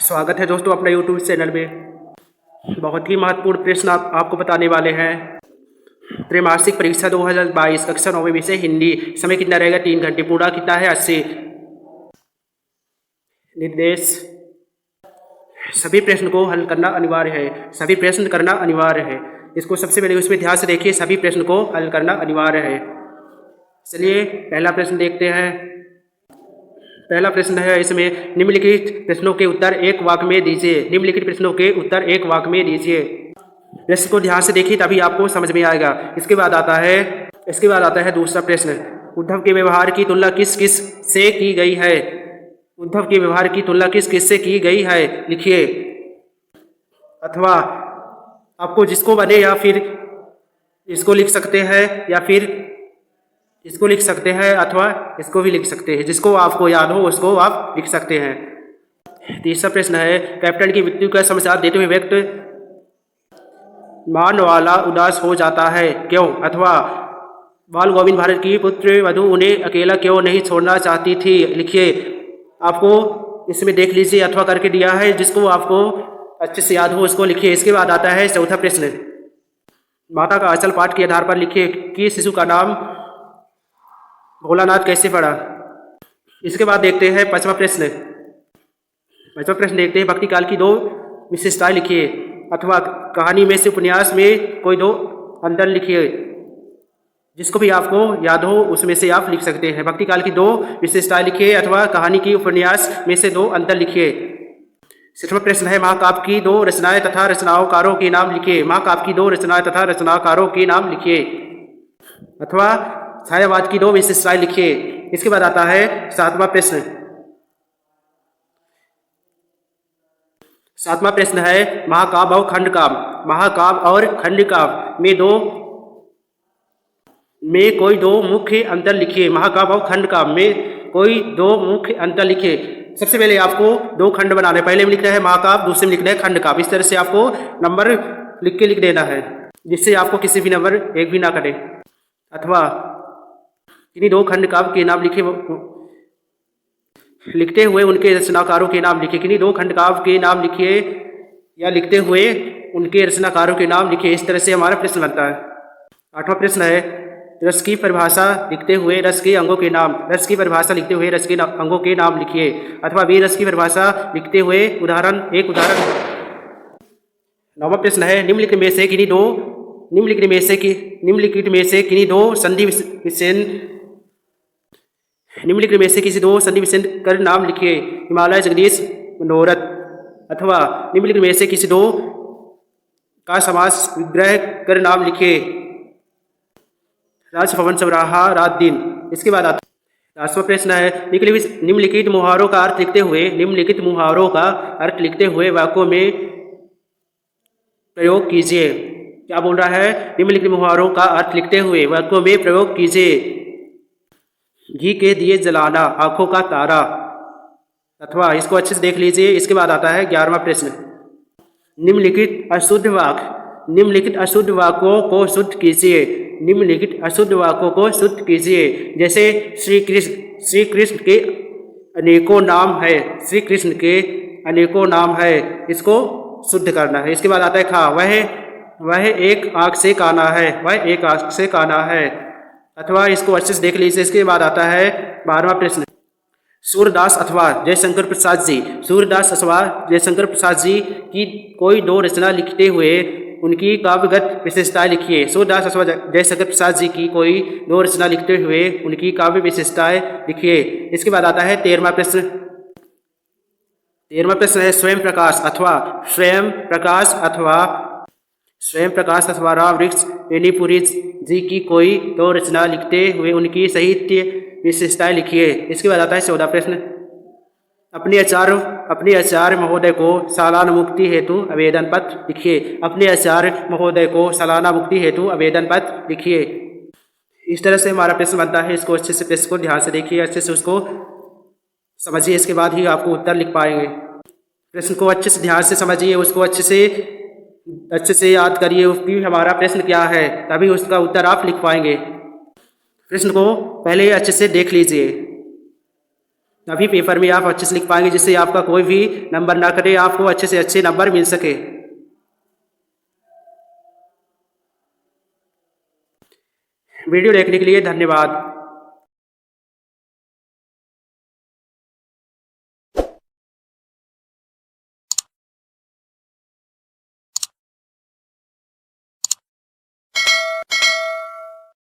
स्वागत है दोस्तों अपने यूट्यूब चैनल में। बहुत ही महत्वपूर्ण प्रश्न आपको बताने वाले हैं। त्रैमासिक परीक्षा 2022 कक्षा 9 विषय हिंदी। समय कितना रहेगा? 3 घंटे। पूरा कितना है? 80। निर्देश: सभी प्रश्न को हल करना अनिवार्य है। सभी प्रश्न करना अनिवार्य है। इसको सबसे पहले उसमें ध्यान से देखिए। सभी प्रश्न को हल करना अनिवार्य है। चलिए पहला प्रश्न देखते हैं। पहला प्रश्न है इसमें, निम्नलिखित प्रश्नों के उत्तर एक वाक्य में दीजिए। निम्नलिखित प्रश्नों के उत्तर एक वाक्य में दीजिए। प्रश्न को ध्यान से देखिए तभी आपको समझ में आएगा। इसके बाद आता है दूसरा प्रश्न। उद्धव के व्यवहार की तुलना किस किस से की गई है? उद्धव के व्यवहार की तुलना किस किस से की गई है? लिखिए। अथवा आपको जिसको बने या फिर इसको लिख सकते हैं या फिर इसको लिख सकते हैं अथवा इसको भी लिख सकते हैं। जिसको आपको याद हो उसको आप लिख सकते हैं। तीसरा प्रश्न है, कैप्टन की मृत्यु का समाचार देते हुए व्यक्ति मान वाला उदास हो जाता है, क्यों? अथवा बाल गोविंद भारत की पुत्र वधु उन्हें अकेला क्यों नहीं छोड़ना चाहती थी? लिखिए। आपको इसमें देख लीजिए, अथवा करके दिया है। जिसको आपको अच्छे से याद हो उसको लिखिए। इसके बाद आता है चौथा प्रश्न। माता का अचल पाठ के आधार पर लिखिए कि शिशु का नाम भोलानाथ कैसे पड़ा? इसके बाद देखते हैं पांचवा प्रश्न। देखते हैं, भक्ति काल की 2 विशेषताएं लिखिए। अथवा कहानी में से उपन्यास में कोई 2 अंतर लिखिए। जिसको भी आपको याद हो उसमें से आप लिख सकते हैं। भक्ति काल की 2 विशेषताएं लिखिए अथवा कहानी की उपन्यास में से 2 अंतर लिखिए। छठवां प्रश्न है, महाकाव्य की 2 रचनाएं तथा रचनाकारों के नाम लिखिए। महाकाव्य की 2 रचनाएं तथा रचनाकारों के नाम लिखिए। अथवा छायावाद की 2 विशेषताएं लिखिए। इसके बाद आता है 7वां प्रश्न। 7वां प्रश्न है, महाकाव्य और खंडकाव्य। महाकाव्य और खंडकाव्य में कोई 2 मुख्य अंतर लिखिए। महाकाव्य और खंडकाव्य में कोई 2 मुख्य अंतर लिखिए। सबसे पहले आपको 2 खंड बनाने, पहले में लिखना है महाकाव्य, दूसरे में लिखना है खंडकाव्य। इस तरह से आपको नंबर लिख देना है, जिससे आपको किसी भी नंबर एक भी ना कटे। अथवा किन्हीं 2 खंडकाव्य के नाम लिखे, लिखते हुए उनके रचनाकारों के नाम लिखिए। किन्हीं 2 खंडकाव्य के नाम लिखिए या लिखते हुए उनके रचनाकारों के नाम लिखिए। इस तरह से हमारा प्रश्न बनता है। 8वां प्रश्न है, रस की परिभाषा लिखते हुए रस के अंगों के नाम। रस की परिभाषा लिखते हुए रस के अंगों के नाम लिखिए। अथवा वी रस की परिभाषा लिखते हुए एक उदाहरण। 9वां प्रश्न है, निम्नलिखित में से किन्हीं किसी 2 संधि विच्छेद कर नाम लिखिए। हिमालय, जगदीश, मनोरथ। अथवा निम्नलिखित में से किसी 2 का समास विग्रह कर नाम लिखिए। राजभवन, सवराहा, रात दिन। इसके बाद आता 10वां प्रश्न है, निम्नलिखित मुहावरों का अर्थ लिखते हुए वाक्यों में प्रयोग कीजिए। क्या बोल रहा है? निम्नलिखित मुहावरों का अर्थ लिखते हुए वाक्यों में प्रयोग कीजिए। घी के दिए जलाना, आंखों का तारा। अथवा इसको अच्छे से देख लीजिए। इसके बाद आता है 11वां प्रश्न। निम्नलिखित अशुद्ध वाक्यों को शुद्ध कीजिए। निम्नलिखित अशुद्ध वाक्यों को शुद्ध कीजिए। जैसे श्री कृष्ण के अनेकों नाम है। श्री कृष्ण के अनेकों नाम है, इसको शुद्ध करना है। इसके बाद आता है खा, वह एक आंख से काना है। वह एक आंख से काना है। अथवा इसको अच्छे से देख लीजिए। इसके बाद आता है 12वां प्रश्न। सूरदास अथवा जयशंकर प्रसाद जी की कोई 2 रचना लिखते हुए उनकी काव्यगत विशेषताएं लिखिए। सूरदास अथवा जयशंकर प्रसाद जी की कोई 2 रचना लिखते हुए उनकी काव्य विशेषताएं लिखिए। इसके बाद आता है 13वां प्रश्न। 13वां प्रश्न है, स्वयं प्रकाश अथवा राम वृक्ष बेनीपुरी जी की कोई 2 रचना लिखते हुए उनकी साहित्य विशेषताएं लिखिए। इसके बाद आता है 14वां प्रश्न। अपने आचार्य महोदय को सालाना मुक्ति हेतु आवेदन पत्र लिखिए। अपने आचार्य महोदय को सालाना मुक्ति हेतु आवेदन पत्र लिखिए। इस तरह से हमारा प्रश्न बनता है। इसको अच्छे से प्रश्न को ध्यान से देखिए, अच्छे से उसको समझिए। इसके बाद ही आपको उत्तर लिख पाएंगे। प्रश्न को अच्छे से ध्यान से समझिए, उसको अच्छे से याद करिए कि हमारा प्रश्न क्या है, तभी उसका उत्तर आप लिख पाएंगे। प्रश्न को पहले अच्छे से देख लीजिए। तभी पेपर में आप अच्छे से लिख पाएंगे, जिससे आपका कोई भी नंबर ना कटे, आपको अच्छे से अच्छे नंबर मिल सके। वीडियो देखने के लिए धन्यवाद।